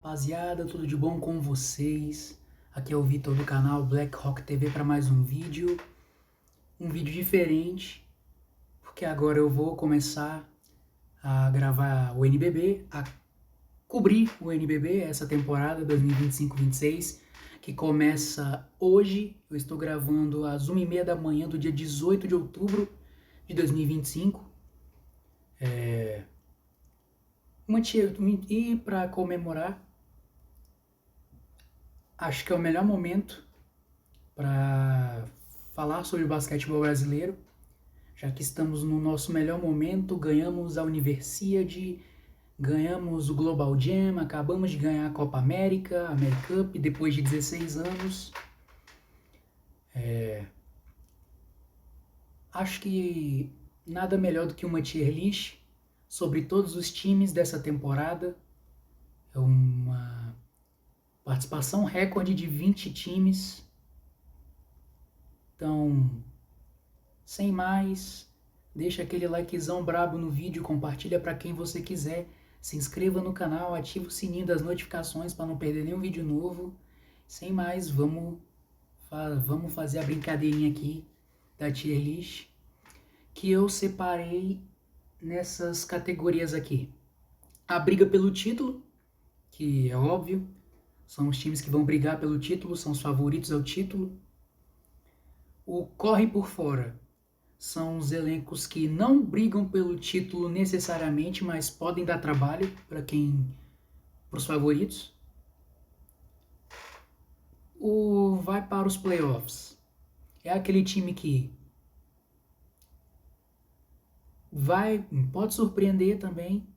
Rapaziada, tudo de bom com vocês? Aqui é o Vitor do canal Black Rock TV para mais um vídeo diferente, porque agora eu vou começar a gravar o NBB, a cobrir o NBB, essa temporada 2025-26, que começa hoje. Eu estou gravando às 1h30 da manhã do dia 18 de outubro de 2025. E para comemorar, acho que é o melhor momento para falar sobre o basquetebol brasileiro, já que estamos no nosso melhor momento. Ganhamos a Universiade, ganhamos o Global Jam, acabamos de ganhar a Copa América, a AmeriCup, depois de 16 anos. Acho que nada melhor do que uma tier list sobre todos os times dessa temporada. É uma participação recorde de 20 times. Então, sem mais, deixa aquele likezão brabo no vídeo, compartilha para quem você quiser, se inscreva no canal, ativa o sininho das notificações para não perder nenhum vídeo novo. Sem mais, vamos fazer a brincadeirinha aqui da tier list, que eu separei nessas categorias aqui. A briga pelo título, que é óbvio, são os times que vão brigar pelo título, são os favoritos ao título. O corre por fora, são os elencos que não brigam pelo título necessariamente, mas podem dar trabalho para os favoritos. O vai para os playoffs, é aquele time que pode surpreender também,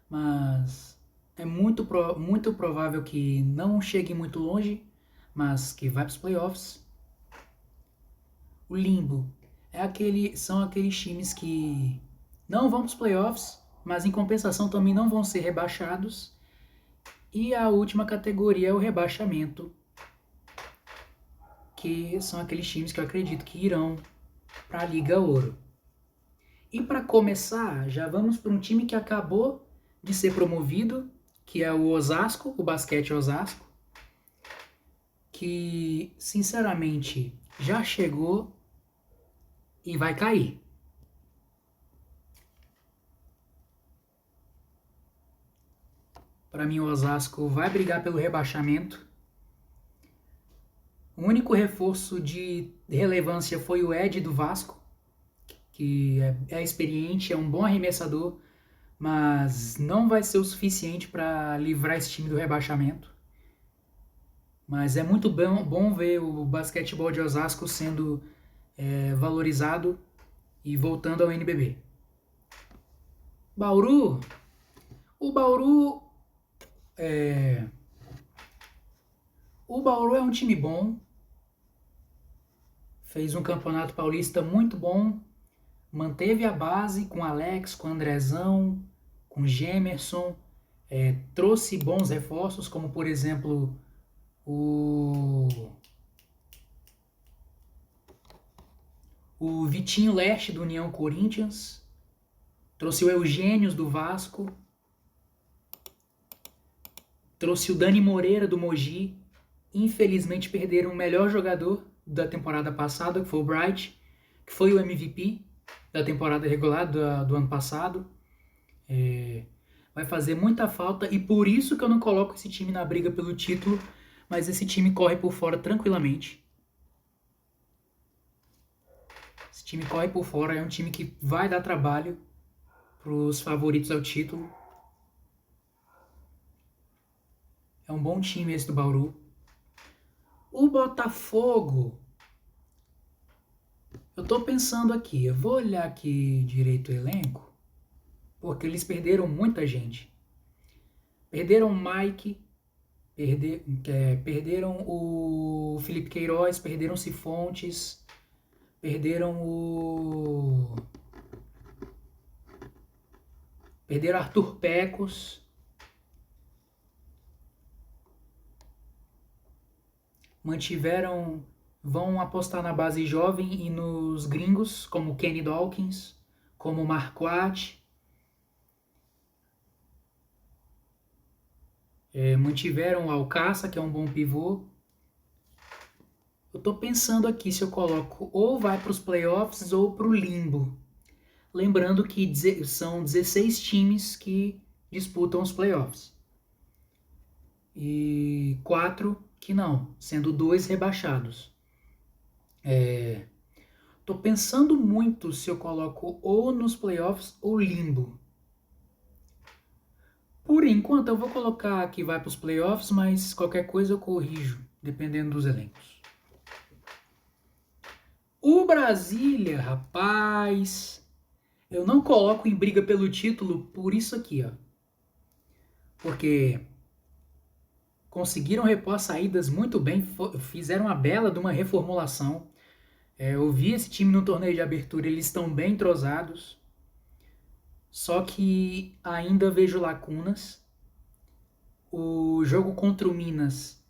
mas é muito provável que não chegue muito longe, mas que vai para os playoffs. O limbo são aqueles times que não vão para os playoffs, mas em compensação também não vão ser rebaixados. E a última categoria é o rebaixamento, que são aqueles times que eu acredito que irão para a Liga Ouro. E para começar, já vamos para um time que acabou de ser promovido, que é o Osasco, o Basquete Osasco, que sinceramente já chegou e vai cair. Para mim, o Osasco vai brigar pelo rebaixamento. O único reforço de relevância foi o Ed do Vasco, que é experiente, é um bom arremessador, mas não vai ser o suficiente para livrar esse time do rebaixamento. Mas é muito bom ver o basquetebol de Osasco sendo valorizado e voltando ao NBB. Bauru. O Bauru é um time bom, fez um campeonato paulista muito bom, manteve a base com Alex, com Andrezão, com Gemerson, trouxe bons reforços, como por exemplo o Vitinho Leste do União Corinthians, trouxe o Eugênios do Vasco, trouxe o Dani Moreira do Mogi. Infelizmente perderam o melhor jogador da temporada passada, que foi o Bright, que foi o MVP da temporada regular do ano passado. Vai fazer muita falta e por isso que eu não coloco esse time na briga pelo título, mas esse time corre por fora tranquilamente. Esse time corre por fora, é um time que vai dar trabalho para os favoritos ao título. É um bom time esse do Bauru. O Botafogo, eu tô pensando aqui, eu vou olhar aqui direito o elenco, porque eles perderam muita gente. Perderam o Mike, perderam o Felipe Queiroz, perderam o Cifontes, perderam Arthur Pecos. Vão apostar na base jovem e nos gringos, como Kenny Dawkins, como Marquardt. Mantiveram o Alcácer, que é um bom pivô. Eu tô pensando aqui se eu coloco ou vai para os playoffs ou para o limbo. Lembrando que são 16 times que disputam os playoffs. E 4 que não, sendo 2 rebaixados. Tô pensando muito se eu coloco ou nos playoffs ou limbo. Por enquanto eu vou colocar que vai para os playoffs, mas qualquer coisa eu corrijo, dependendo dos elencos. O Brasília, rapaz, eu não coloco em briga pelo título por isso aqui, ó. Porque conseguiram repor as saídas muito bem, fizeram uma bela de uma reformulação. Eu vi esse time no torneio de abertura, eles estão bem entrosados. Só que ainda vejo lacunas. O jogo contra o Minas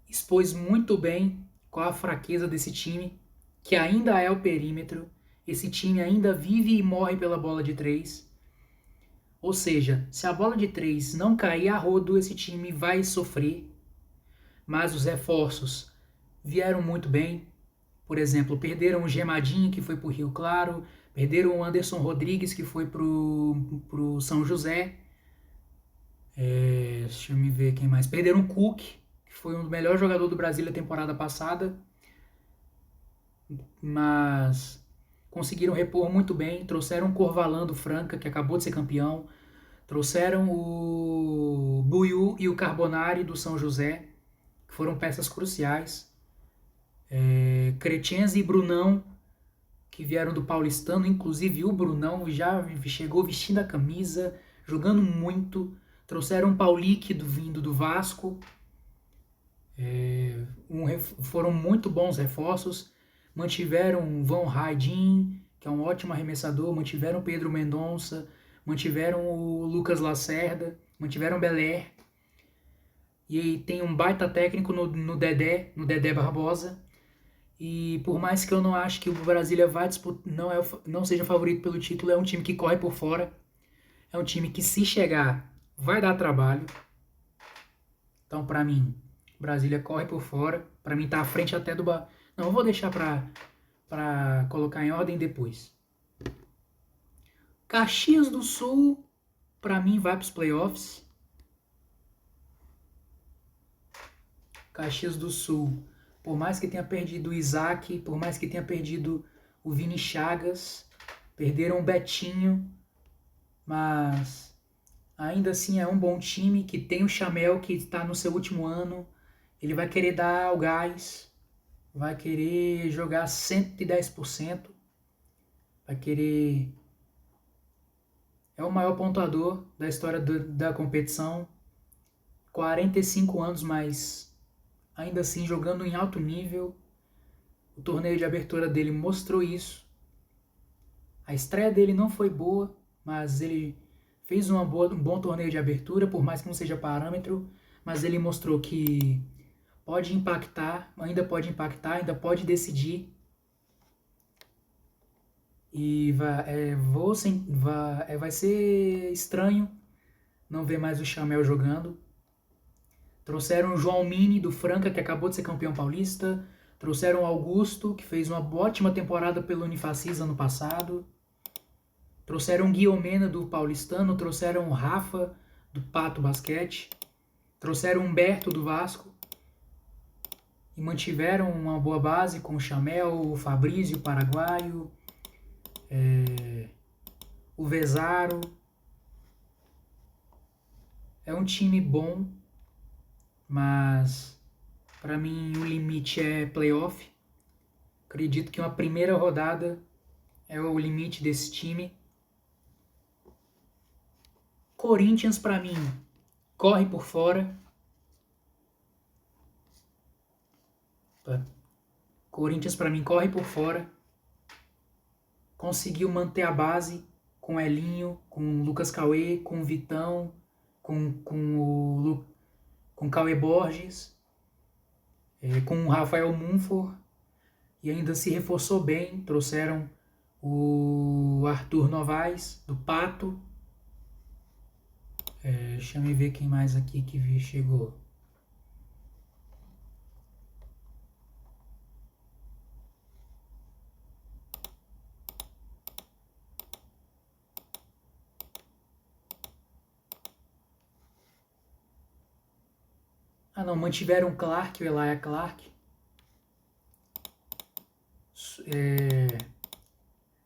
expôs muito bem qual a fraqueza desse time, que ainda é o perímetro. Esse time ainda vive e morre pela bola de 3. Ou seja, se a bola de 3 não cair a rodo, esse time vai sofrer. Mas os reforços vieram muito bem. Por exemplo, perderam o Gemadinho, que foi para o Rio Claro, perderam o Anderson Rodrigues, que foi para o São José. Deixa eu me ver quem mais. Perderam o Cook, que foi o melhor jogador do Brasil na temporada passada. Mas conseguiram repor muito bem. Trouxeram o Corvalán do Franca, que acabou de ser campeão. Trouxeram o Buiú e o Carbonari do São José, que foram peças cruciais. Crechenzi e Brunão, que vieram do Paulistano. Inclusive o Brunão já chegou vestindo a camisa, jogando muito. Trouxeram o Paulique vindo do Vasco. Foram muito bons reforços. Mantiveram o Van Raidin, que é um ótimo arremessador. Mantiveram o Pedro Mendonça. Mantiveram o Lucas Lacerda. Mantiveram o Beler. E aí tem um baita técnico no Dedé Barbosa. E por mais que eu não ache que o Brasília vai disputar, não seja favorito pelo título, é um time que corre por fora. É um time que, se chegar, vai dar trabalho. Então, pra mim, Brasília corre por fora. Pra mim, tá à frente até do... Não, eu vou deixar pra colocar em ordem depois. Caxias do Sul, pra mim, vai pros playoffs. Caxias do Sul, por mais que tenha perdido o Isaac, por mais que tenha perdido o Vini Chagas, perderam o Betinho, mas ainda assim é um bom time, que tem o Chamel, que está no seu último ano. Ele vai querer dar o gás, vai querer jogar 110%, vai querer... É o maior pontuador da história da competição, 45 anos, mas ainda assim jogando em alto nível. O torneio de abertura dele mostrou isso. A estreia dele não foi boa, mas ele fez um bom torneio de abertura, por mais que não seja parâmetro, mas ele mostrou que pode impactar, ainda pode decidir. E vai ser estranho não ver mais o Chamel jogando. Trouxeram o João Mini do Franca, que acabou de ser campeão paulista. Trouxeram o Augusto, que fez uma ótima temporada pelo Unifacis ano passado. Trouxeram o Guiomena do Paulistano. Trouxeram o Rafa do Pato Basquete. Trouxeram o Humberto do Vasco. E mantiveram uma boa base com o Chamel, o Fabrício, o Paraguaio, o Vezaro. É um time bom, mas para mim o limite é playoff. Acredito que uma primeira rodada é o limite desse time. Corinthians, para mim, corre por fora. Corinthians, para mim, corre por fora. Conseguiu manter a base com o Elinho, com o Lucas Cauê, com o Vitão, com o Cauê Borges, com o Rafael Munfor, e ainda se reforçou bem. Trouxeram o Arthur Novaes, do Pato. Deixa eu ver quem mais aqui que chegou. Ah, não, mantiveram o Clark, o Elijah Clark.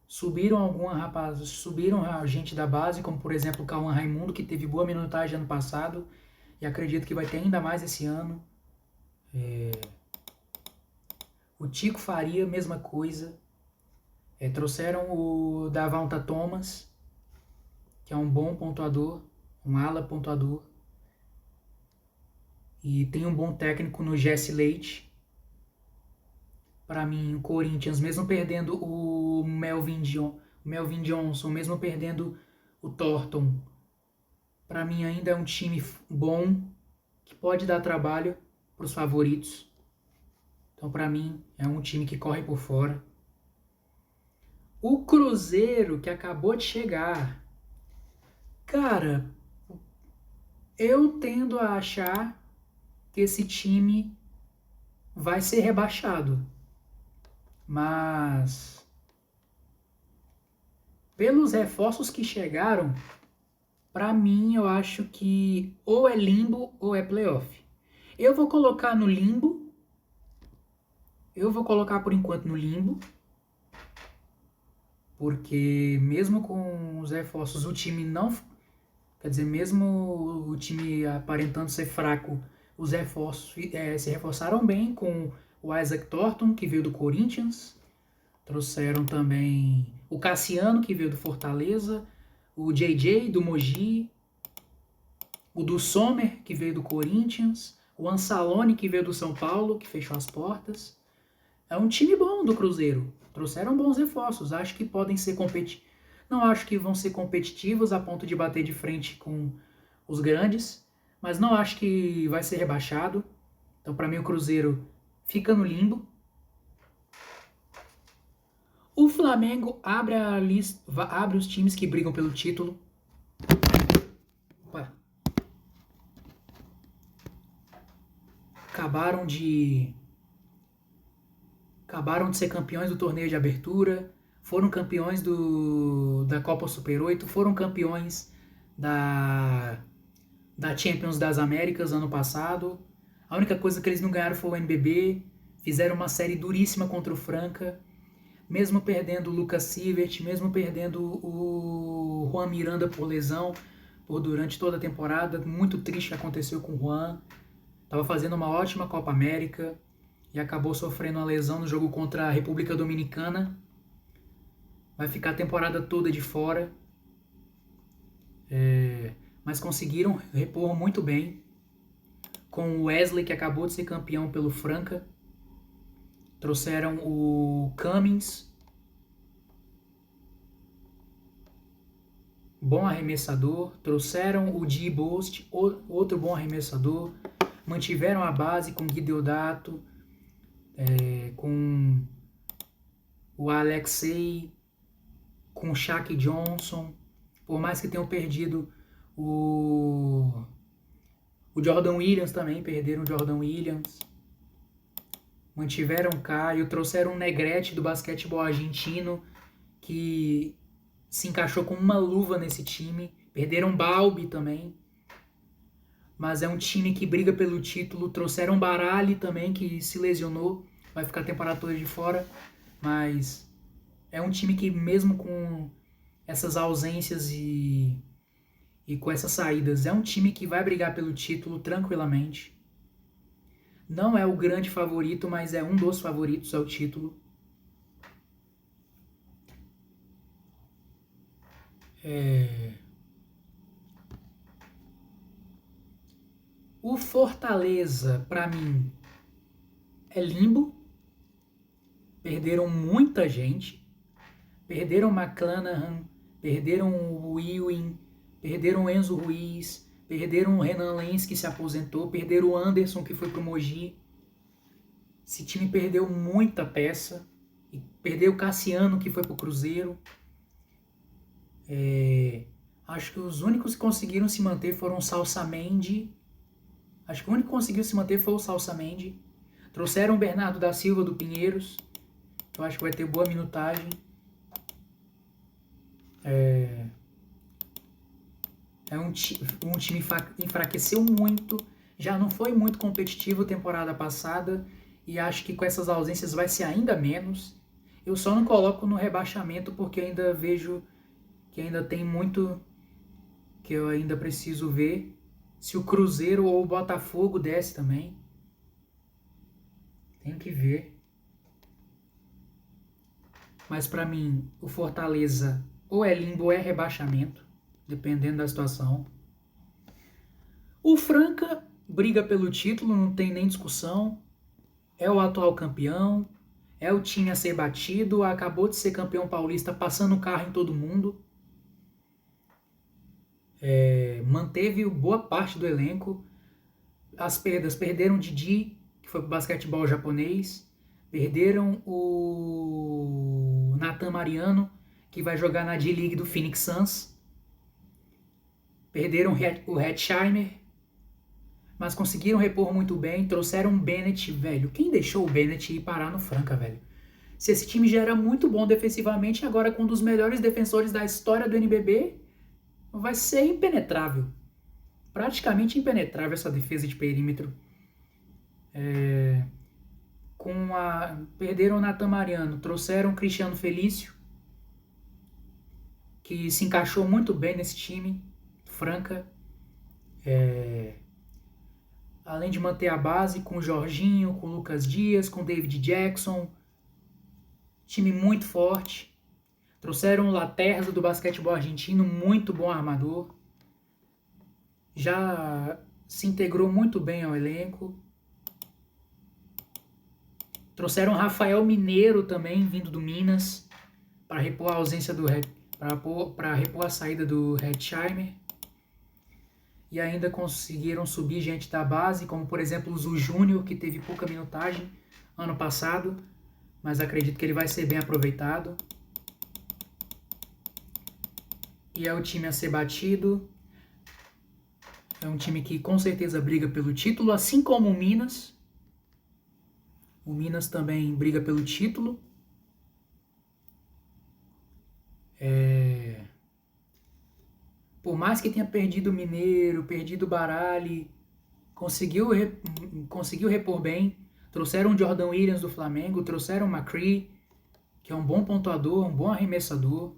Subiram a gente da base, como por exemplo o Cauã Raimundo, que teve boa minutagem ano passado e acredito que vai ter ainda mais esse ano. O Tico Faria, mesma coisa. Trouxeram o Davonta Thomas, que é um bom pontuador, um ala pontuador. E tem um bom técnico no Jesse Leite. Para mim, o Corinthians, mesmo perdendo o Melvin Johnson, mesmo perdendo o Thornton, para mim ainda é um time bom, que pode dar trabalho para os favoritos. Então, para mim, é um time que corre por fora. O Cruzeiro, que acabou de chegar. Cara, eu tendo a achar que esse time vai ser rebaixado. Mas, pelos reforços que chegaram, para mim, eu acho que ou é limbo ou é playoff. Eu vou colocar no limbo. Eu vou colocar por enquanto no limbo. Porque mesmo com os reforços, o time não... Quer dizer, mesmo o time aparentando ser fraco, os reforços se reforçaram bem com o Isaac Thornton, que veio do Corinthians. Trouxeram também o Cassiano, que veio do Fortaleza. O JJ, do Mogi. O do Sommer, que veio do Corinthians. O Ansalone, que veio do São Paulo, que fechou as portas. É um time bom do Cruzeiro. Trouxeram bons reforços. Acho que podem ser competitivos. Não acho que vão ser competitivos a ponto de bater de frente com os grandes. Mas não acho que vai ser rebaixado. Então, para mim, o Cruzeiro fica no limbo. O Flamengo abre a lista, abre os times que brigam pelo título. Opa. Acabaram de ser campeões do torneio de abertura, foram campeões da Copa Super 8, foram campeões da Champions das Américas ano passado. A única coisa que eles não ganharam foi o NBB, fizeram uma série duríssima contra o Franca, mesmo perdendo o Lucas Sievert, mesmo perdendo o Juan Miranda por lesão durante toda a temporada. Muito triste o que aconteceu com o Juan. Estava fazendo uma ótima Copa América e acabou sofrendo uma lesão no jogo contra a República Dominicana. Vai ficar a temporada toda de fora. Mas conseguiram repor muito bem. Com o Wesley, que acabou de ser campeão pelo Franca. Trouxeram o Cummings, bom arremessador. Trouxeram o Di Bost, outro bom arremessador. Mantiveram a base com Gui Deodato, com o Alexei, com o Shaq Johnson. Por mais que tenham perdido o Jordan Williams também, perderam o Jordan Williams. Mantiveram o Caio, trouxeram o Negrete do basquetebol argentino, que se encaixou com uma luva nesse time. Perderam Balbi também. Mas é um time que briga pelo título. Trouxeram Baralli também, que se lesionou. Vai ficar a temporada toda de fora. Mas é um time que, mesmo com essas ausências e com essas saídas, é um time que vai brigar pelo título tranquilamente. Não é o grande favorito, mas é um dos favoritos ao título. O Fortaleza, para mim, é limbo. Perderam muita gente. Perderam McClanahan, perderam o Ewing, perderam o Enzo Ruiz, perderam o Renan Lenz, que se aposentou, perderam o Anderson, que foi pro Mogi. Esse time perdeu muita peça. E perdeu o Cassiano, que foi pro Cruzeiro. Acho que os únicos que conseguiram se manter foram o Salsamendi. Acho que o único que conseguiu se manter foi o Salsamendi. Trouxeram o Bernardo da Silva do Pinheiros. Eu acho que vai ter boa minutagem. Um time enfraqueceu muito. Já não foi muito competitivo temporada passada. E acho que com essas ausências vai ser ainda menos. Eu só não coloco no rebaixamento porque ainda vejo que ainda tem muito que eu ainda preciso ver. Se o Cruzeiro ou o Botafogo desce também. Tem que ver. Mas pra mim, o Fortaleza ou é limbo ou é rebaixamento, dependendo da situação. O Franca briga pelo título, não tem nem discussão. É o atual campeão, é o time a ser batido, acabou de ser campeão paulista passando o carro em todo mundo. Manteve boa parte do elenco. As perdas, perderam o Didi, que foi pro basquetebol japonês. Perderam o Nathan Mariano, que vai jogar na D-League do Phoenix Suns. Perderam o Hetzheimer, mas conseguiram repor muito bem. Trouxeram o Bennett, velho. Quem deixou o Bennett ir parar no Franca, velho? Se esse time já era muito bom defensivamente, agora com um dos melhores defensores da história do NBB, vai ser impenetrável. Praticamente impenetrável essa defesa de perímetro. Perderam o Nathan Mariano, trouxeram o Cristiano Felício, que se encaixou muito bem nesse time, Franca. Além de manter a base com o Jorginho, com o Lucas Dias, com o David Jackson. Time muito forte. Trouxeram o Laterza do basquetebol argentino, muito bom armador. Já se integrou muito bem ao elenco. Trouxeram Rafael Mineiro também, vindo do Minas, para repor a ausência para repor a saída do Hetzheimer. E ainda conseguiram subir gente da base, como por exemplo o Zu Júnior, que teve pouca minutagem ano passado, mas acredito que ele vai ser bem aproveitado. E é o time a ser batido. É um time que com certeza briga pelo título, assim como o Minas. O Minas também briga pelo título. Por mais que tenha perdido o Mineiro, perdido o Baralli, conseguiu repor bem. Trouxeram o Jordan Williams do Flamengo, trouxeram o McCree, que é um bom pontuador, um bom arremessador.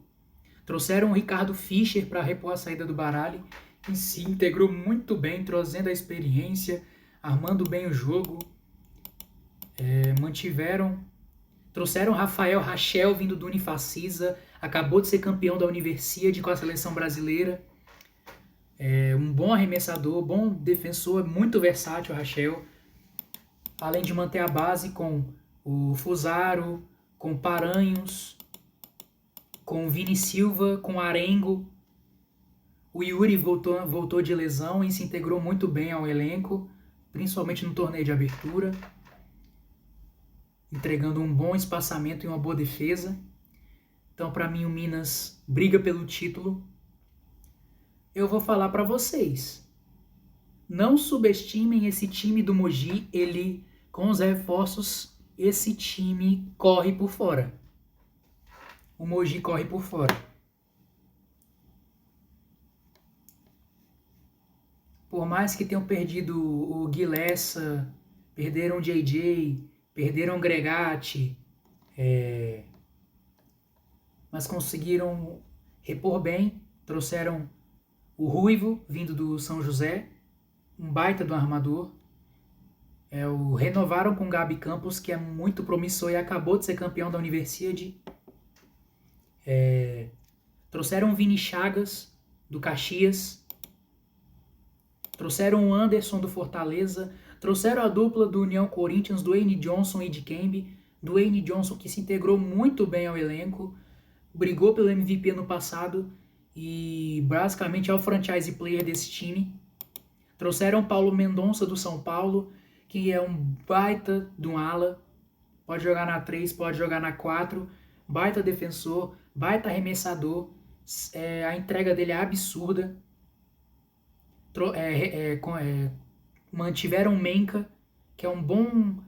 Trouxeram o Ricardo Fischer para repor a saída do Baralli, que se integrou muito bem, trazendo a experiência, armando bem o jogo. Trouxeram Rafael Rachel, vindo do Unifacisa, acabou de ser campeão da Universidade com a seleção brasileira. Um bom arremessador, bom defensor, muito versátil, Rachel. Além de manter a base com o Fusaro, com o Paranhos, com o Vini Silva, com o Arengo. O Yuri voltou de lesão e se integrou muito bem ao elenco, principalmente no torneio de abertura, entregando um bom espaçamento e uma boa defesa. Então, para mim, o Minas briga pelo título. Eu vou falar para vocês. Não subestimem esse time do Mogi. Ele, com os reforços, esse time corre por fora. O Mogi corre por fora. Por mais que tenham perdido o Guilessa, perderam o JJ, perderam o Gregatti, mas conseguiram repor bem. Trouxeram o Ruivo, vindo do São José, um baita do armador. Renovaram com o Gabi Campos, que é muito promissor e acabou de ser campeão da Universidade. Trouxeram o Vini Chagas, do Caxias. Trouxeram o Anderson, do Fortaleza. Trouxeram a dupla do União Corinthians, Dwayne Johnson e Dikembe. Dwayne Johnson, que se integrou muito bem ao elenco, brigou pelo MVP ano passado e basicamente é o franchise player desse time. Trouxeram Paulo Mendonça, do São Paulo, que é um baita de um ala. Pode jogar na 3, pode jogar na 4. Baita defensor, baita arremessador. A entrega dele é absurda. Mantiveram o Menka, que é um bom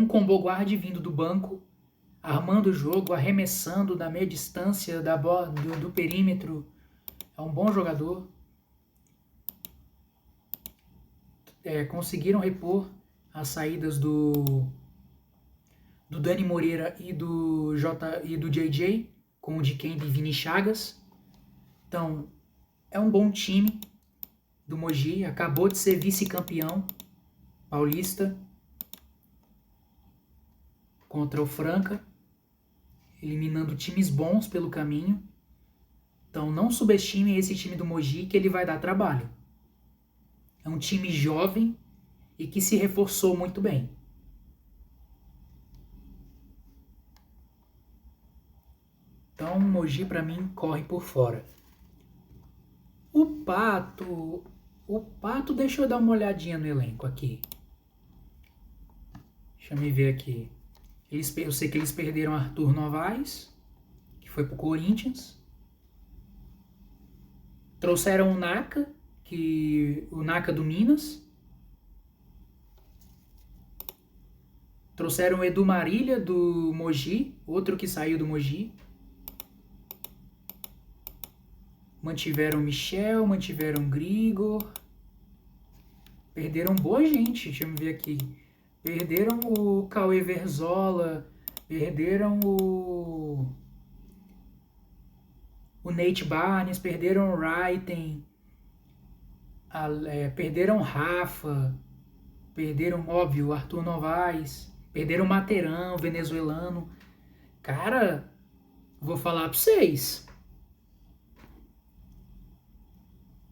combo guard vindo do banco, armando o jogo, arremessando da meia distância, da bola, do perímetro. É um bom jogador. Conseguiram repor as saídas do Dani Moreira e do JJ, com o Dikembe e Vini Chagas. Então, é um bom time do Mogi. Acabou de ser vice-campeão paulista contra o Franca, eliminando times bons pelo caminho. Então, não subestime esse time do Mogi, que ele vai dar trabalho. É um time jovem e que se reforçou muito bem. Então, o Mogi, para mim, corre por fora. O Pato, deixa eu dar uma olhadinha no elenco aqui. Deixa eu me ver aqui. Eu sei que eles perderam Arthur Novaes, que foi pro Corinthians. Trouxeram o Naka, o Naka do Minas. Trouxeram o Edu Marília do Mogi, outro que saiu do Mogi. Mantiveram o Michel, mantiveram o Grigor. Perderam boa gente, deixa eu ver aqui. Perderam o Cauê Verzola, perderam o Nate Barnes, perderam o Raiten, perderam o Rafa, perderam, óbvio, o Arthur Novaes, perderam o Materão, venezuelano. Cara, vou falar pra vocês.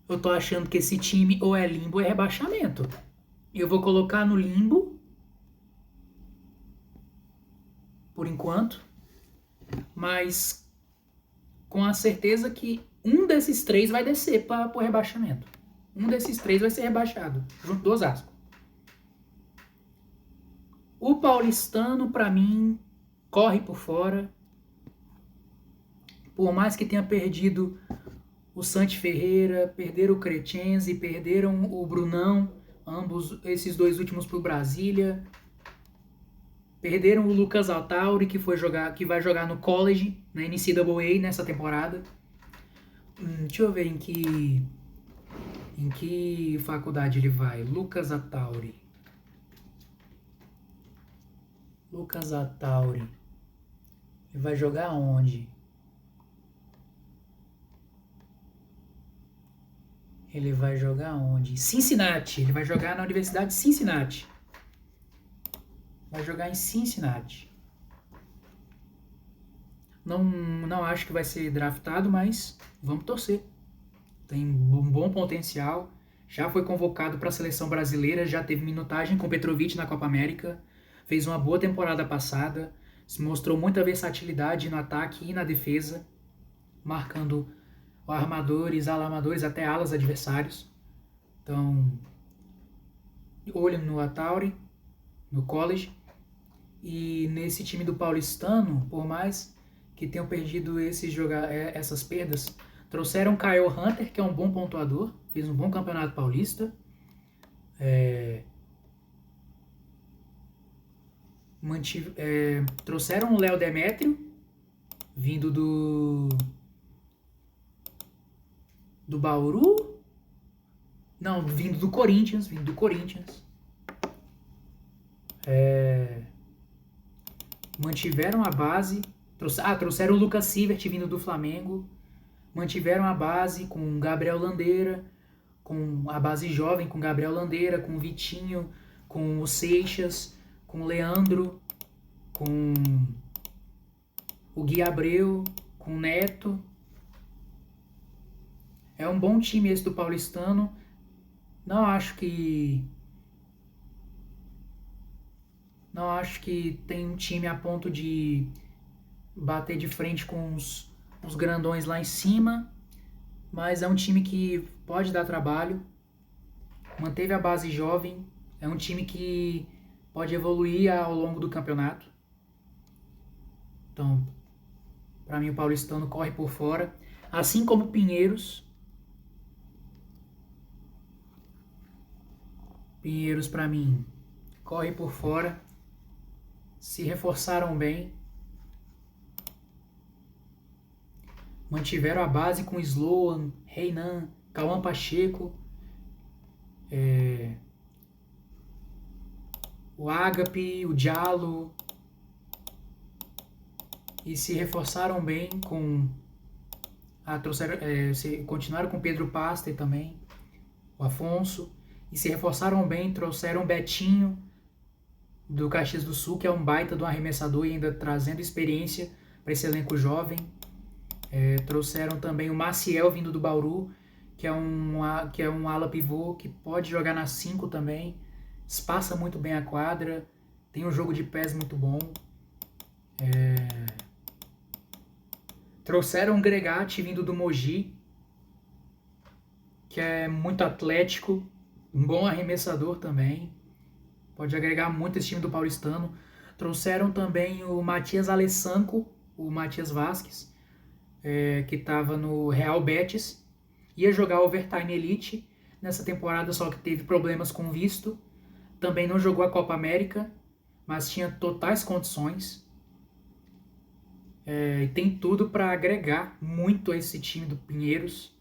Eu tô achando que esse time ou é limbo ou é rebaixamento. Eu vou colocar no limbo, por enquanto, mas com a certeza que um desses três vai descer para o rebaixamento. Um desses três vai ser rebaixado, junto do Osasco. O paulistano, para mim, corre por fora. Por mais que tenha perdido o Santi Ferreira, perderam o Crechenzi, perderam o Brunão, ambos esses dois últimos pro Brasília. Perderam o Lucas Altauri, que vai jogar no college, na NCAA nessa temporada. Deixa eu ver em que faculdade ele vai. Lucas Altauri. Ele vai jogar onde? Ele vai jogar onde? Cincinnati. Ele vai jogar na Universidade de Cincinnati. Vai jogar em Cincinnati. Não acho que vai ser draftado, mas vamos torcer. Tem um bom potencial. Já foi convocado para a seleção brasileira, já teve minutagem com Petrovic na Copa América. Fez uma boa temporada passada. Se mostrou muita versatilidade no ataque e na defesa, marcando armadores, alamadores, até alas adversários. Então, olho no Altauri, no college. E nesse time do paulistano, por mais que tenham perdido essas perdas, trouxeram Kyle Hunter, que é um bom pontuador, fez um bom campeonato paulista. Trouxeram o Léo Demétrio, vindo do Bauru? Não, vindo do Corinthians. Mantiveram a base. Trouxeram o Lucas Sivert, vindo do Flamengo. Mantiveram a base com Gabriel Landeira, com a base jovem, com Gabriel Landeira, com o Vitinho, com o Seixas, com o Leandro, com o Gui Abreu, com o Neto. É um bom time esse do paulistano. Não acho que tem um time a ponto de bater de frente com os grandões lá em cima, mas é um time que pode dar trabalho. Manteve a base jovem. É um time que pode evoluir ao longo do campeonato. Então, Para mim o paulistano corre por fora. Assim como o Pinheiros. Pinheiros para mim corre por fora. Se reforçaram bem. Mantiveram a base com Sloan, Reinan, Cauã Pacheco, o Agape, o Diallo, e se reforçaram bem com continuaram com Pedro Paster também, o Afonso, e se reforçaram bem, trouxeram Betinho do Caxias do Sul, que é um baita do arremessador e ainda trazendo experiência para esse elenco jovem. Trouxeram também o Maciel vindo do Bauru, que é um ala pivô que pode jogar na 5 também, espaça muito bem a quadra, tem um jogo de pés muito bom. Trouxeram o Gregatti vindo do Mogi, que é muito atlético, um bom arremessador também, pode agregar muito esse time do paulistano. Trouxeram também o Matias Alessanco, o Matias Vasquez, que estava no Real Betis, ia jogar Overtime Elite nessa temporada, só que teve problemas com visto, também não jogou a Copa América, mas tinha totais condições, e tem tudo para agregar muito a esse time do Pinheiros.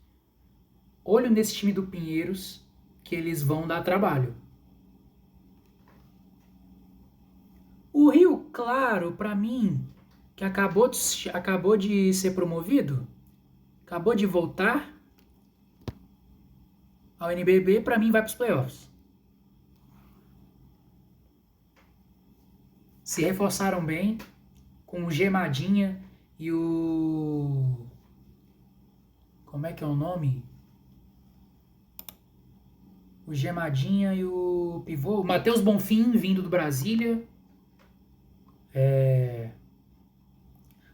Olho nesse time do Pinheiros, que eles vão dar trabalho. O Rio Claro, para mim, que acabou de ser promovido, acabou de voltar ao NBB, para mim vai para os playoffs. Se reforçaram bem com o Gemadinha e o... Como é que é o nome? O Gemadinha e o pivô, o Matheus Bonfim, vindo do Brasília.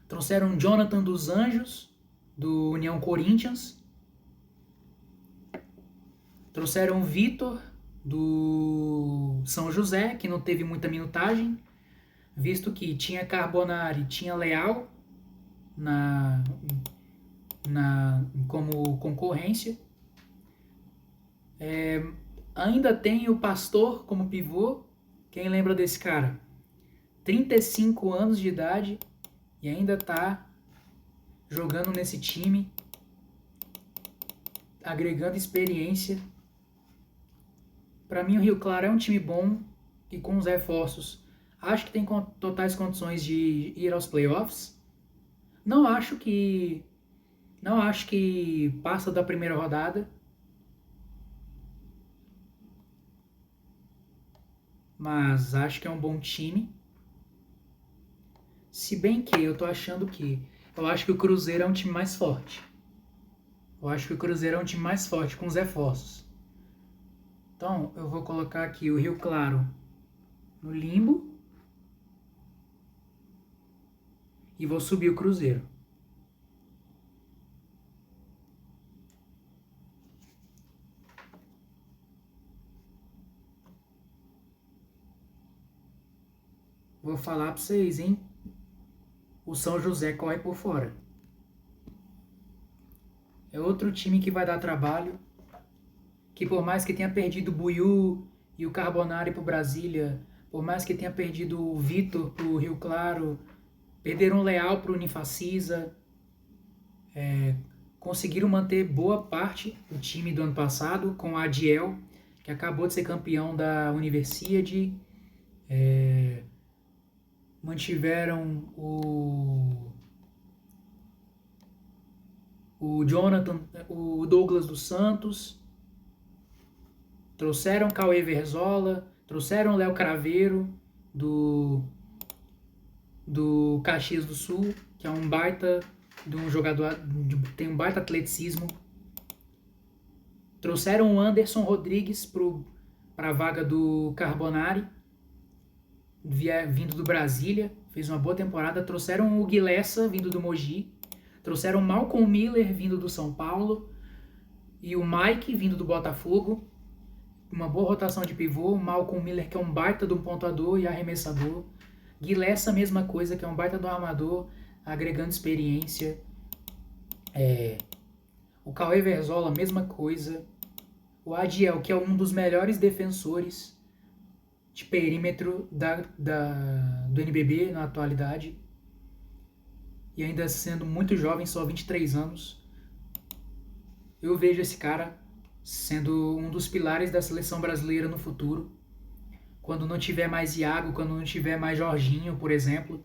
Trouxeram o Jonathan dos Anjos, do União Corinthians. Trouxeram o Vitor, do São José, que não teve muita minutagem, visto que tinha Carbonari, tinha Leal como concorrência. Ainda tem o Pastor como pivô. Quem lembra desse cara? 35 anos de idade e ainda tá jogando nesse time, agregando experiência. Para mim o Rio Claro é um time bom e com os reforços acho que tem totais condições de ir aos playoffs. Não acho que passa da primeira rodada, mas acho que é um bom time. Se bem que eu acho que o Cruzeiro é um time mais forte. Com os reforços. Então, eu vou colocar aqui o Rio Claro no limbo e vou subir o Cruzeiro. Vou falar para vocês, hein? O São José corre por fora. É outro time que vai dar trabalho, que por mais que tenha perdido o Buiú e o Carbonari pro Brasília, por mais que tenha perdido o Vitor pro Rio Claro, perderam o Leal pro Unifacisa, conseguiram manter boa parte do time do ano passado, com a Adiel, que acabou de ser campeão da Universiade. Mantiveram o Jonathan, o Douglas dos Santos, trouxeram Cauê Verzola, trouxeram Léo Craveiro do Caxias do Sul, que é um baita de um jogador, tem um baita atleticismo. Trouxeram o Anderson Rodrigues para a vaga do Carbonari, vindo do Brasília, fez uma boa temporada. Trouxeram o Guilessa, vindo do Mogi. Trouxeram o Malcolm Miller, vindo do São Paulo. E o Mike, vindo do Botafogo. Uma boa rotação de pivô. O Malcolm Miller, que é um baita de um pontuador e arremessador. Guilessa, mesma coisa, que é um baita do armador. agregando experiência. O Cauê Verzola, mesma coisa. O Adiel, que é um dos melhores defensores de perímetro do NBB na atualidade. E ainda sendo muito jovem, só 23 anos. Eu vejo esse cara sendo um dos pilares da seleção brasileira no futuro. Quando não tiver mais Iago, quando não tiver mais Jorginho, por exemplo.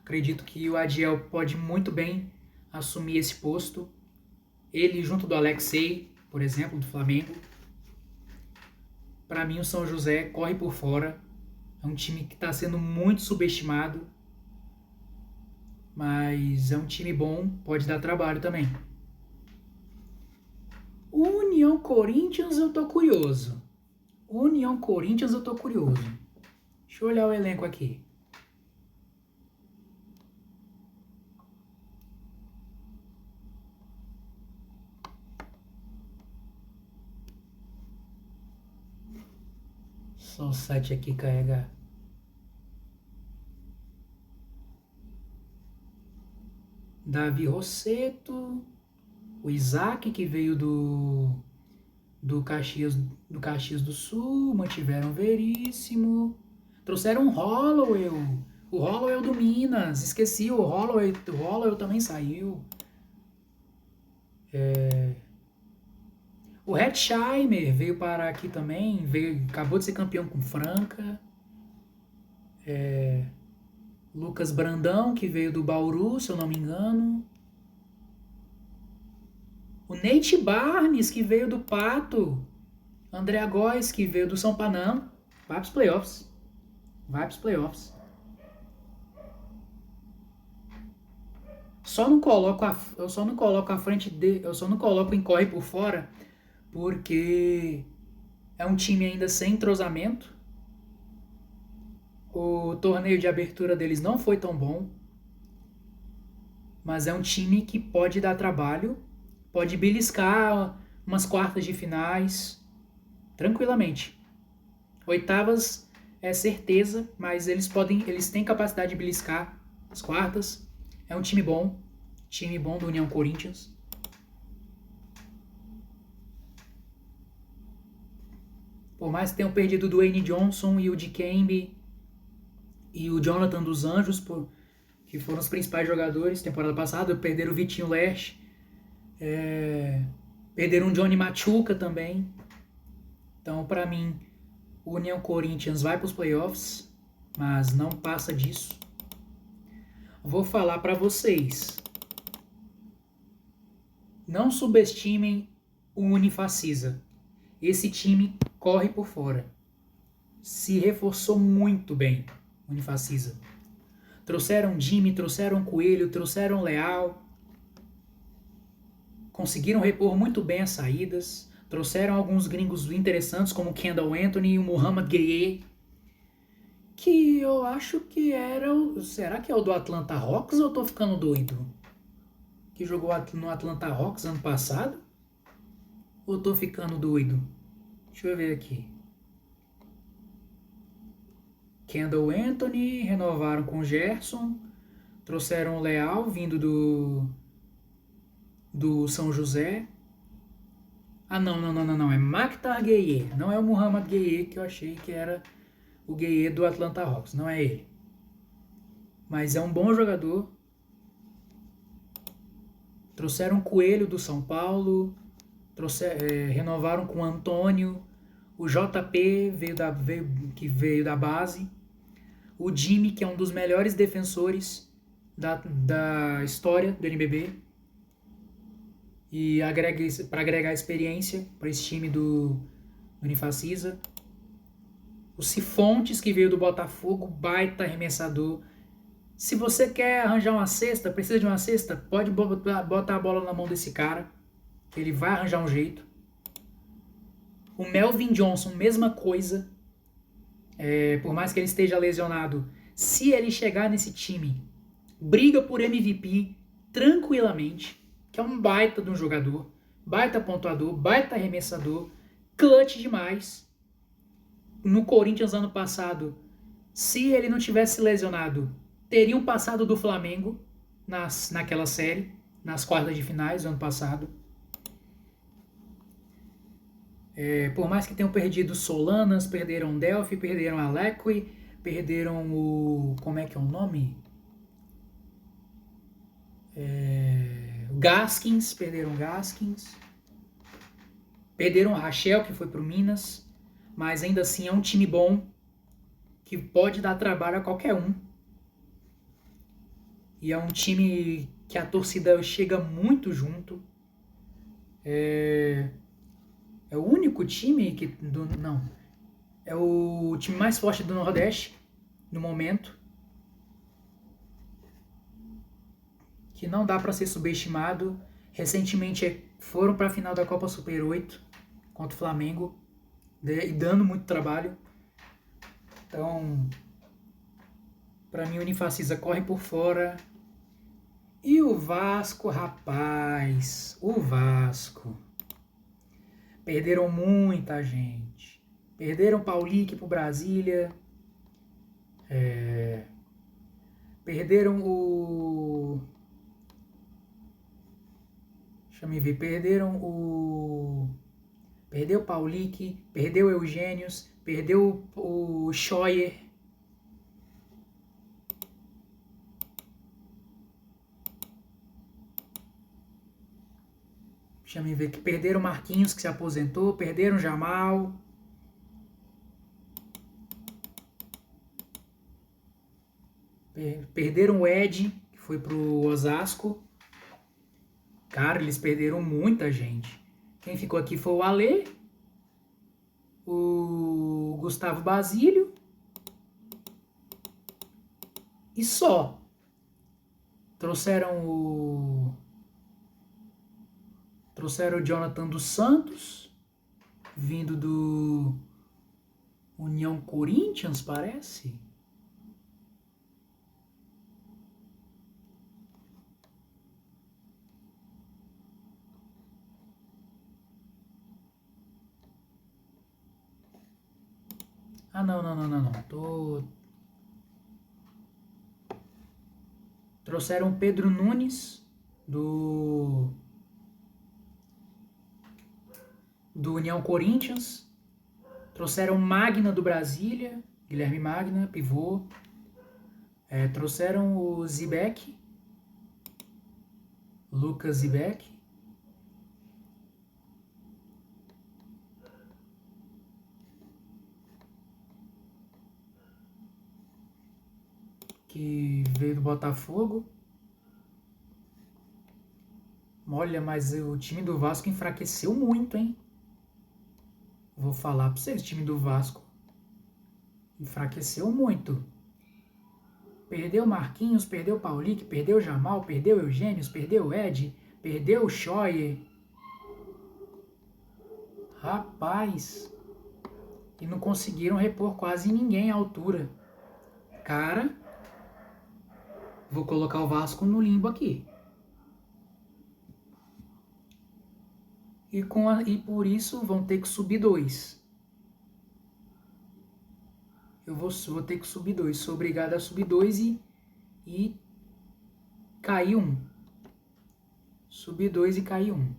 Acredito que o Adiel pode muito bem assumir esse posto. Ele junto do Alexei, por exemplo, do Flamengo. Para mim o São José corre por fora. É um time que está sendo muito subestimado. Mas é um time bom, pode dar trabalho também. O União Corinthians eu tô curioso. Deixa eu olhar o elenco aqui. Só o site aqui carregar. Davi Rosseto, o Isaac, que veio do Caxias do Sul, mantiveram o Veríssimo, trouxeram o Holloway do Minas, esqueci, o Holloway também saiu. O Hetzheimer veio parar aqui também, acabou de ser campeão com Franca. Lucas Brandão, que veio do Bauru, se eu não me engano. O Nate Barnes, que veio do Pato. André Góes, que veio do São Panam. Vai pros playoffs. Eu só não coloco a frente eu só não coloco em corre por fora porque é um time ainda sem entrosamento. O torneio de abertura deles não foi tão bom, mas é um time que pode dar trabalho, pode beliscar umas quartas de finais tranquilamente. Oitavas é certeza, mas eles têm capacidade de beliscar as quartas. É um time bom do União Corinthians. Por mais que tenham perdido o Dwayne Johnson e o Dikembe e o Jonathan dos Anjos, que foram os principais jogadores temporada passada, perderam o Vitinho Lesh, perderam o Johnny Machuca também. Então, para mim, o União Corinthians vai para os playoffs, mas não passa disso. Vou falar para vocês. Não subestimem o Unifacisa. Esse time corre por fora. Se reforçou muito bem, Unifacisa. Trouxeram Jimmy, trouxeram Coelho, trouxeram Leal. Conseguiram repor muito bem as saídas. Trouxeram alguns gringos interessantes, como o Kendall Anthony e o Muhammad Gueye, que eu acho que era será que é o do Atlanta Hawks ou eu tô ficando doido? Que jogou no Atlanta Hawks ano passado? Ou eu tô ficando doido? Deixa eu ver aqui. Kendall Anthony, renovaram com o Gerson. Trouxeram o Leal, vindo do São José. Ah, não. É Maktar Gueye. Não é o Muhammad Gueye, que eu achei que era o Gueye do Atlanta Hawks. Não é ele. Mas é um bom jogador. Trouxeram Coelho do São Paulo. Renovaram com o Antônio. O JP que veio da base. O Jimmy, que é um dos melhores defensores da história do NBB. E para agregar experiência para esse time do Unifacisa. O Cifontes, que veio do Botafogo, baita arremessador. Se você quer arranjar uma cesta, precisa de uma cesta, pode botar a bola na mão desse cara, que ele vai arranjar um jeito. O Melvin Johnson, mesma coisa. Por mais que ele esteja lesionado, se ele chegar nesse time, briga por MVP tranquilamente, que é um baita de um jogador, baita pontuador, baita arremessador, clutch demais. No Corinthians ano passado, se ele não tivesse lesionado, teriam passado do Flamengo. naquela série, nas quartas de finais do ano passado. Por mais que tenham perdido Solanas, perderam Delphi, perderam Alequi, perderam o... como é que é o nome? Gaskins, perderam Gaskins. Perderam a Rachel, que foi pro Minas. Mas ainda assim é um time bom, que pode dar trabalho a qualquer um. E é um time que a torcida chega muito junto. É o único time que... não. É o time mais forte do Nordeste, no momento. Que não dá para ser subestimado. Recentemente foram para a final da Copa Super 8 contra o Flamengo e dando muito trabalho. Então, para mim, o Unifacisa corre por fora. E o Vasco, rapaz, o Vasco. Perderam muita gente. Perderam Paulique pro Brasília. Perderam o... Deixa eu ver. Perdeu o Paulique, perdeu o Eugênios, perdeu o Scheuer. Deixa eu ver que perderam o Marquinhos, que se aposentou, perderam o Jamal. Perderam o Ed, que foi pro Osasco. Cara, eles perderam muita gente. Quem ficou aqui foi o Alê, o Gustavo Basílio e só. Trouxeram o Jonathan dos Santos, vindo do União Corinthians, parece. Ah, não. Trouxeram o Pedro Nunes, do União Corinthians. Trouxeram Magna do Brasília, Guilherme Magna, pivô. Trouxeram o Zibek, Lucas Zibek. Que veio do Botafogo. Olha, mas o time do Vasco enfraqueceu muito, hein? Vou falar pra vocês, o time do Vasco enfraqueceu muito. Perdeu Marquinhos, perdeu Paulique, perdeu Jamal, perdeu Eugênios, perdeu Ed, perdeu Scheuer. Rapaz, e não conseguiram repor quase ninguém à altura. Cara, vou colocar o Vasco no limbo aqui. E por isso vão ter que subir 2. Eu vou ter que subir 2. Sou obrigado a subir 2 e cair 1. Subir 2 e cair 1.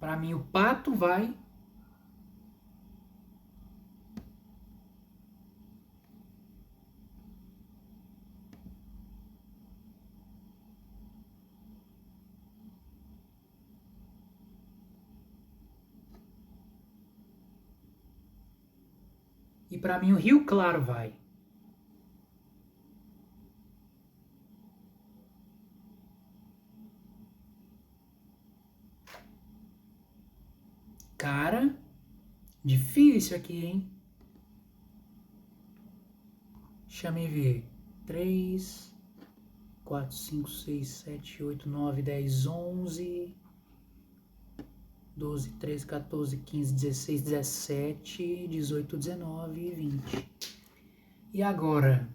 Pra mim o Pato vai. E pra mim o Rio Claro vai. Cara, difícil aqui, hein? Deixa eu ver. 3, 4, 5, 6, 7, 8, 9, 10, 11, 12, 13, 14, 15, 16, 17, 18, 19 e 20. E agora?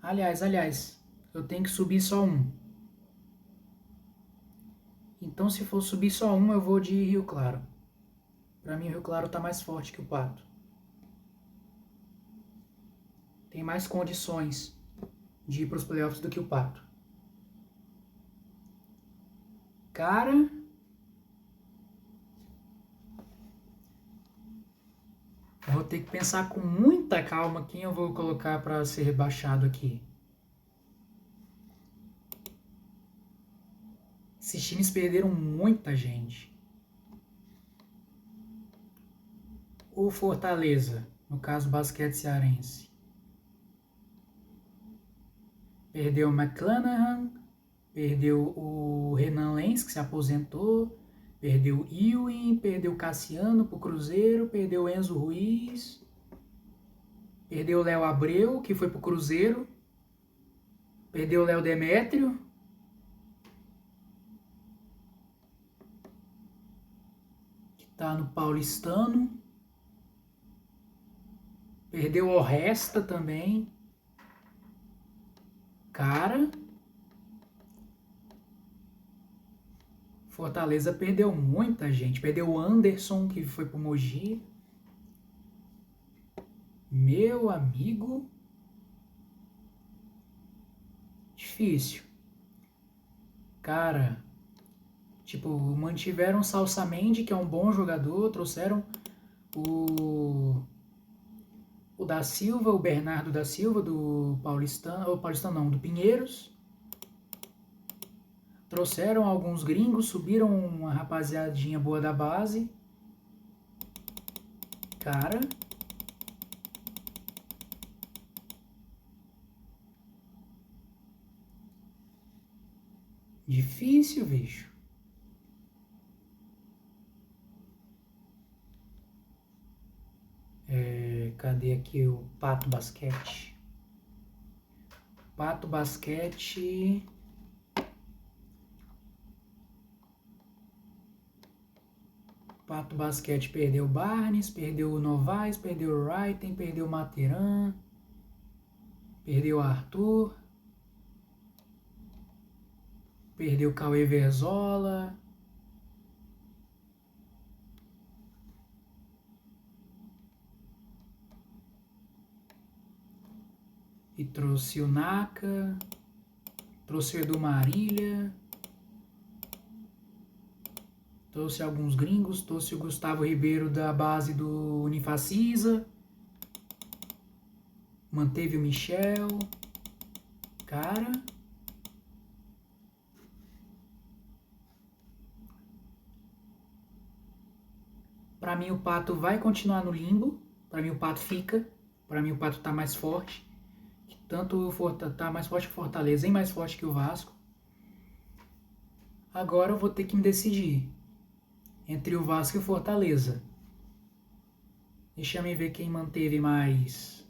Aliás, eu tenho que subir só 1. Então, se for subir só um, eu vou de Rio Claro. Para mim, o Rio Claro tá mais forte que o Pato. Tem mais condições de ir para os playoffs do que o Pato. Cara, eu vou ter que pensar com muita calma quem eu vou colocar para ser rebaixado aqui. Esses times perderam muita gente. O Fortaleza, no caso basquete cearense, perdeu o McClanahan, perdeu o Renan Lenz, que se aposentou, perdeu o Ewing, perdeu o Cassiano pro Cruzeiro, perdeu o Enzo Ruiz, perdeu o Léo Abreu, que foi pro Cruzeiro, perdeu o Léo Demétrio, que tá no Paulistano, perdeu o Resta também. Cara, Fortaleza perdeu muita gente. Perdeu o Anderson, que foi pro Mogi. Meu amigo. Difícil. Cara, tipo, mantiveram o Salsamendi, que é um bom jogador. Trouxeram o da Silva, o Bernardo da Silva, do Paulistano. Ou Paulistano não, do Pinheiros. Trouxeram alguns gringos, subiram uma rapaziadinha boa da base. Cara, difícil, bicho. Cadê aqui o Pato Basquete? Pato Basquete. Pato Basquete perdeu o Barnes, perdeu o Novaes, perdeu o Wrighten, perdeu o Materan, perdeu o Arthur, perdeu o Cauê Verzola. E trouxe o Naka, trouxe o Edu Marília, trouxe alguns gringos, trouxe o Gustavo Ribeiro da base do Unifacisa, manteve o Michel. Cara, pra mim o Pato vai continuar no limbo, pra mim o Pato fica, pra mim o Pato tá mais forte, tanto tá mais forte que o Fortaleza e mais forte que o Vasco. Agora eu vou ter que me decidir entre o Vasco e o Fortaleza. Deixa eu ver quem manteve mais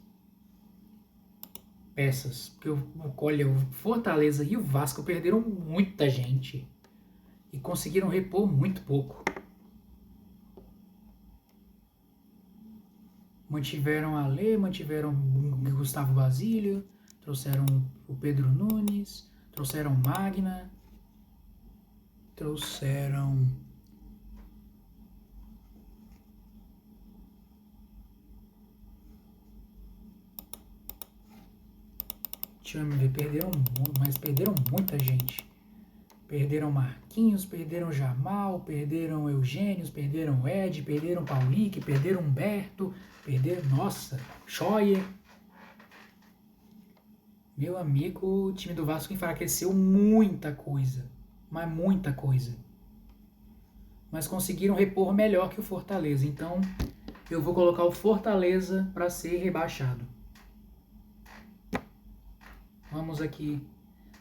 peças. Porque olha, o Fortaleza e o Vasco perderam muita gente. E conseguiram repor muito pouco. Mantiveram a Alê, mantiveram o Gustavo Basílio, trouxeram o Pedro Nunes, trouxeram Magna, trouxeram... Deixa eu ver, perderam muita gente. Perderam Marquinhos, perderam Jamal, perderam Eugênios, perderam Ed, perderam Paulique, perderam Humberto, perderam, nossa, Scheuer. Meu amigo, o time do Vasco enfraqueceu muita coisa, mas muita coisa. Mas conseguiram repor melhor que o Fortaleza, então eu vou colocar o Fortaleza para ser rebaixado. Vamos aqui.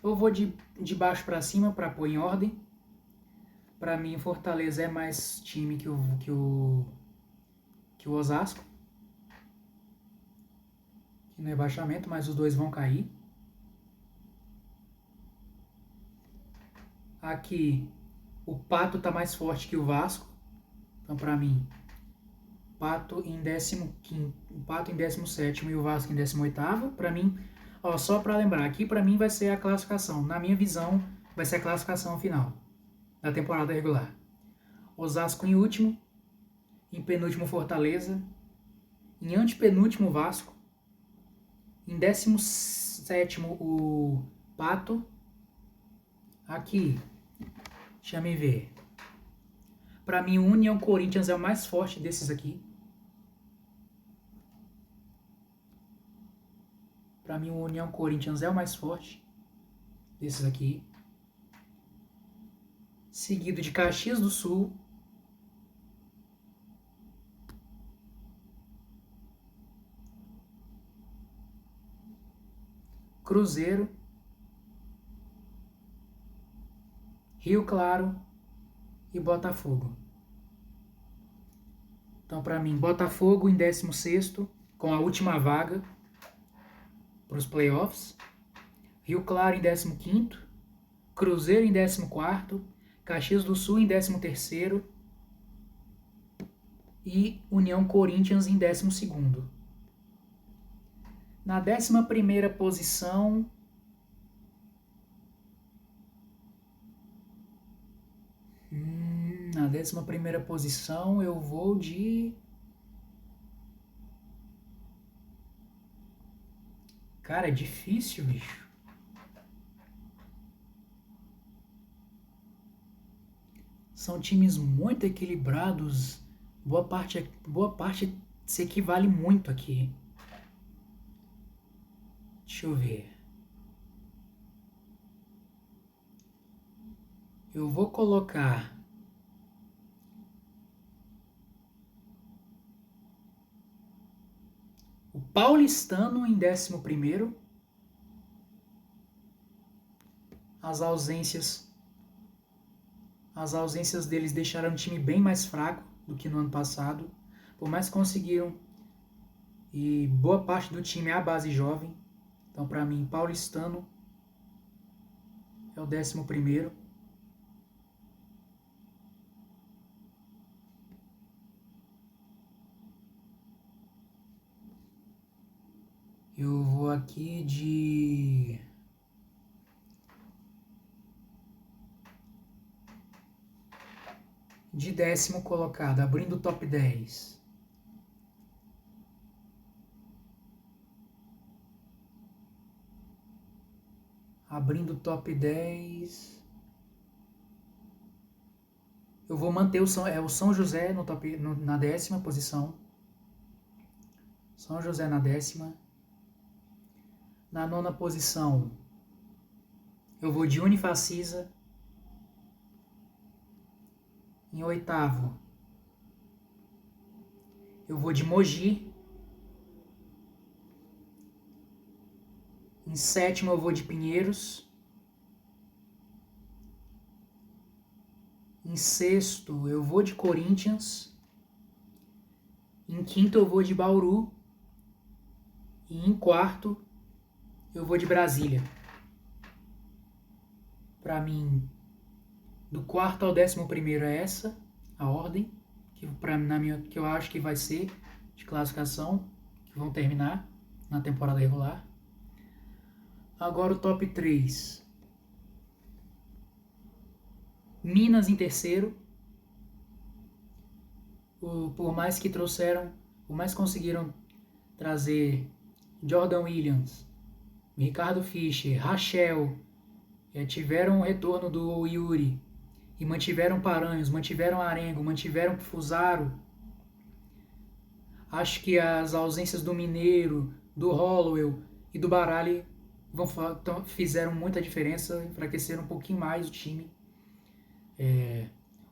Eu vou de baixo para cima para pôr em ordem. Para mim, Fortaleza é mais time que o Osasco. Que no rebaixamento, mas os dois vão cair. Aqui, o Pato tá mais forte que o Vasco. Então, para mim, Pato em 15º, o Pato em 17º e o Vasco em 18º. Para mim, ó, só para lembrar, aqui para mim vai ser a classificação. Na minha visão, vai ser a classificação final. da temporada regular. Osasco em último, em penúltimo Fortaleza, em antepenúltimo Vasco, em 17º o Pato. Aqui, deixa eu ver. Para mim, o União Corinthians é o mais forte desses aqui. Para mim, o União Corinthians é o mais forte desses aqui. Seguido de Caxias do Sul. Cruzeiro. Rio Claro e Botafogo. Então, para mim, Botafogo em 16º, com a última vaga para os playoffs. Rio Claro em 15º, Cruzeiro em 14º, Caxias do Sul em 13º e União Corinthians em 12º. Na 11ª posição, na 11ª posição eu vou de... Cara, é difícil, bicho. São times muito equilibrados. Boa parte se equivale muito aqui. Deixa eu ver. Eu vou colocar o Paulistano em 11º. As ausências deles deixaram o time bem mais fraco do que no ano passado. Por mais que conseguiram, e boa parte do time é a base jovem. Então, para mim, Paulistano é o 11º. Eu vou aqui de... de 10º colocado, abrindo o top 10. Abrindo o top 10. Eu vou manter o São José na 10ª posição. São José na 10ª. Na 9ª posição, eu vou de Unifacisa. Em 8º, eu vou de Mogi. Em 7º, eu vou de Pinheiros. Em 6º, eu vou de Corinthians. Em 5º, eu vou de Bauru. E em 4º, eu vou de Brasília. Para mim, do 4º ao 11º é essa a ordem que eu acho que vai ser de classificação, que vão terminar na temporada regular. Agora o top 3. Minas em 3º. Por mais conseguiram trazer Jordan Williams, Ricardo Fischer, Rachel, tiveram o retorno do Yuri, e mantiveram Paranhos, mantiveram Arengo, mantiveram Fusaro. Acho que as ausências do Mineiro, do Hollowell e do Baralli fizeram muita diferença, enfraqueceram um pouquinho mais o time.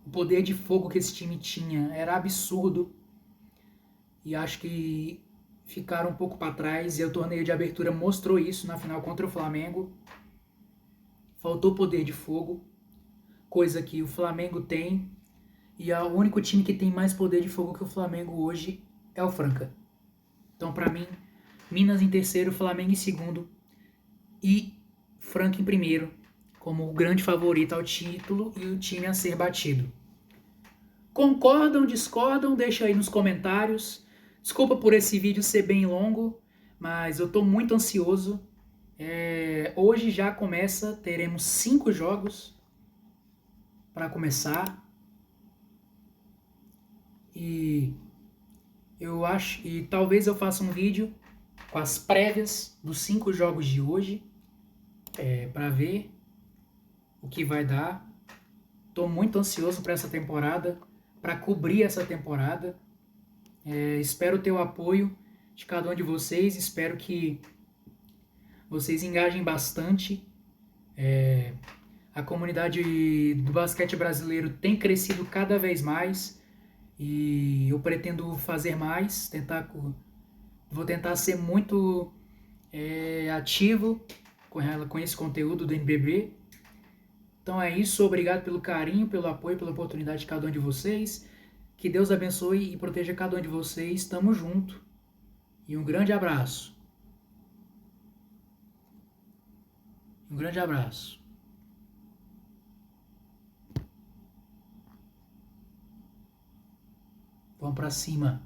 O poder de fogo que esse time tinha era absurdo, e acho que ficaram um pouco para trás, e o torneio de abertura mostrou isso na final contra o Flamengo. Faltou poder de fogo, coisa que o Flamengo tem, e o único time que tem mais poder de fogo que o Flamengo hoje é o Franca. Então, para mim, Minas em 3º, Flamengo em 2º e Franca em 1º, como o grande favorito ao título e o time a ser batido. Concordam, discordam? Deixa aí nos comentários. Desculpa por esse vídeo ser bem longo, mas eu estou muito ansioso. Hoje já teremos 5 jogos. para começar. E eu acho, e talvez eu faça um vídeo com as prévias dos 5 jogos de hoje, para ver o que vai dar. Tô muito ansioso para essa temporada, para cobrir essa temporada. Espero ter o apoio de cada um de vocês, espero que vocês engajem bastante. A comunidade do basquete brasileiro tem crescido cada vez mais e eu pretendo fazer mais, vou tentar ser muito ativo com esse conteúdo do NBB. Então é isso, obrigado pelo carinho, pelo apoio, pela oportunidade de cada um de vocês. Que Deus abençoe e proteja cada um de vocês. Tamo junto. E um grande abraço. Um grande abraço. Vamos pra cima.